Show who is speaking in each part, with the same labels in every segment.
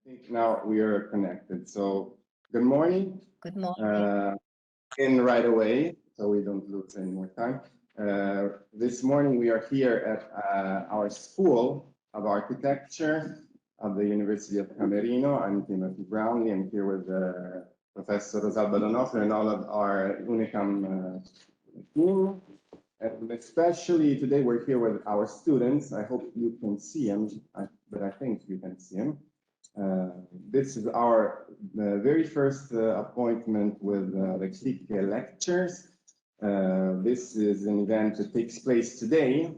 Speaker 1: think now we are connected. So good morning.
Speaker 2: Good morning.
Speaker 1: In right away, so we don't lose any more time. This morning we are here at our School of Architecture of the University of Camerino. I'm Timothy Brownlee. I'm here with Professor Rosalba Donofrio and all of our Unicam team. And especially today we're here with our students. I hope you can see them, but I think you can see them. This is our very first appointment with the Clicche lectures. This is an event that takes place today,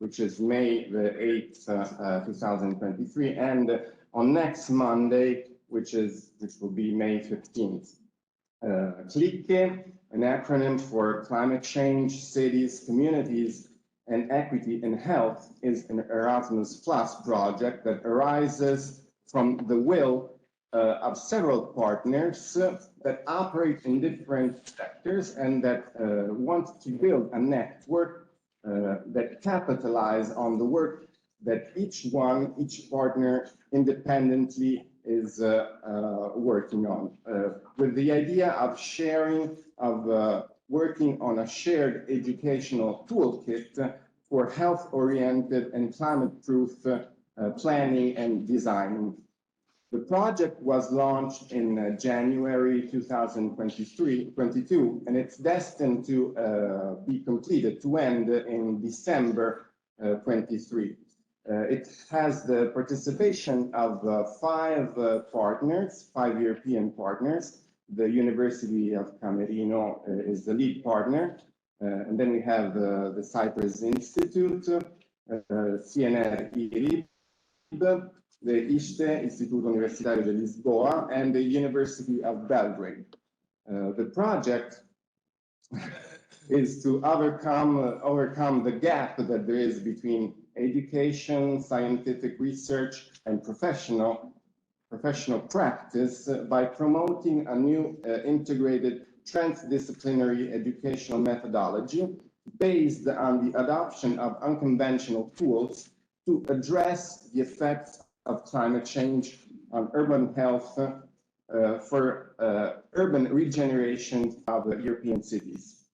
Speaker 1: which is May the 8th, 2023, and on next Monday, which will be May 15th. Clicche, an acronym for climate change, cities, communities, and equity in health, is an Erasmus Plus project that arises from the will of several partners that operate in different sectors and that want to build a network that capitalize on the work that each partner independently is working on, with the idea of sharing, of working on a shared educational toolkit for health-oriented and climate-proof planning and design. The project was launched in January 2022, and it's destined to be completed, to end in December 23. It has the participation of five partners, five European partners. The University of Camerino is the lead partner. And then we have the Cyprus Institute, CNR IRIB, the ISTE, Istituto Universitario di Lisboa, and the University of Belgrade. The project is to overcome the gap that there is between education, scientific research, and professional practice by promoting a new integrated transdisciplinary educational methodology based on the adoption of unconventional tools to address the effects of climate change on urban health for urban regeneration of European cities.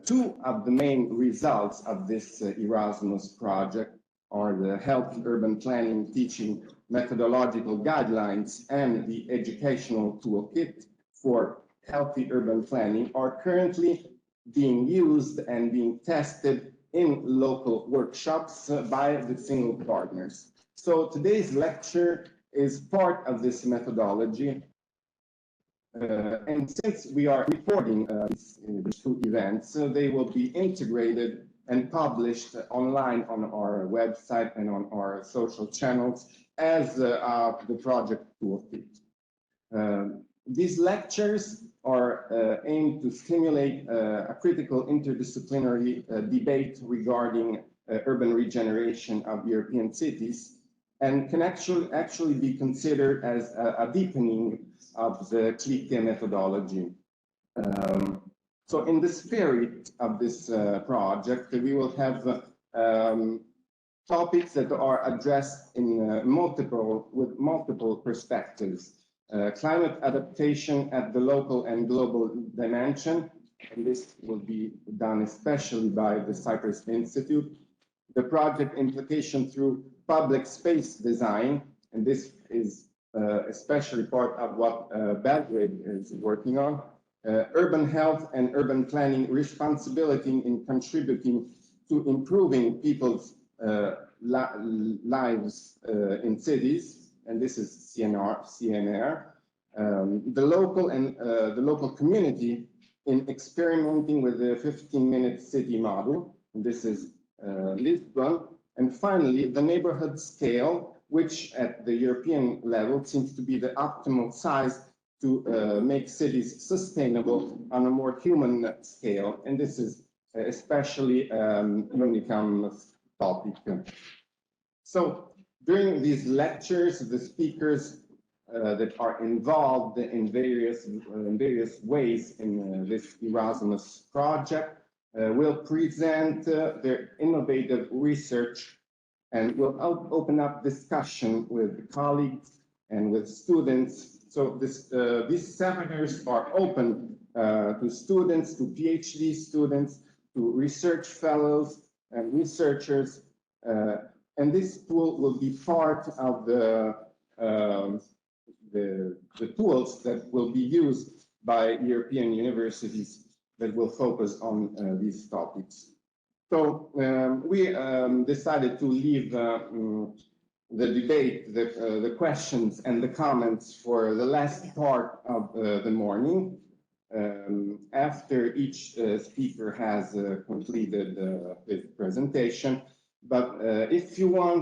Speaker 1: Two of the main results of this Erasmus project are the Healthy Urban Planning Teaching Methodological Guidelines and the Educational Toolkit for Healthy Urban Planning are currently being used and being tested in local workshops by the single partners. So today's lecture is part of this methodology. And since we are recording these two events, they will be integrated and published online on our website and on our social channels as the project toolkit. These lectures are aimed to stimulate a critical interdisciplinary debate regarding urban regeneration of European cities, and can actually be considered as a deepening of the Clicche methodology. So in the spirit of this project, we will have topics that are addressed in multiple perspectives. Climate adaptation at the local and global dimension, and this will be done especially by the Cyprus Institute. The project implication through public space design, and this is especially part of what Belgrade is working on. Urban health and urban planning responsibility in contributing to improving people's lives in cities, and this is CNR. The local community in experimenting with the 15-minute city model, and this is Lisbon. And finally, the neighborhood scale, which at the European level seems to be the optimal size to make cities sustainable on a more human scale. And this is especially Unicam's topic. So during these lectures, the speakers that are involved in various ways in this Erasmus project will present their innovative research and will open up discussion with colleagues and with students. So these seminars are open to students, to PhD students, to research fellows and researchers. And this tool will be part of the tools that will be used by European universities that will focus on these topics. So we decided to leave the debate, the questions and the comments for the last part of the morning. After each speaker has completed his presentation. But if you want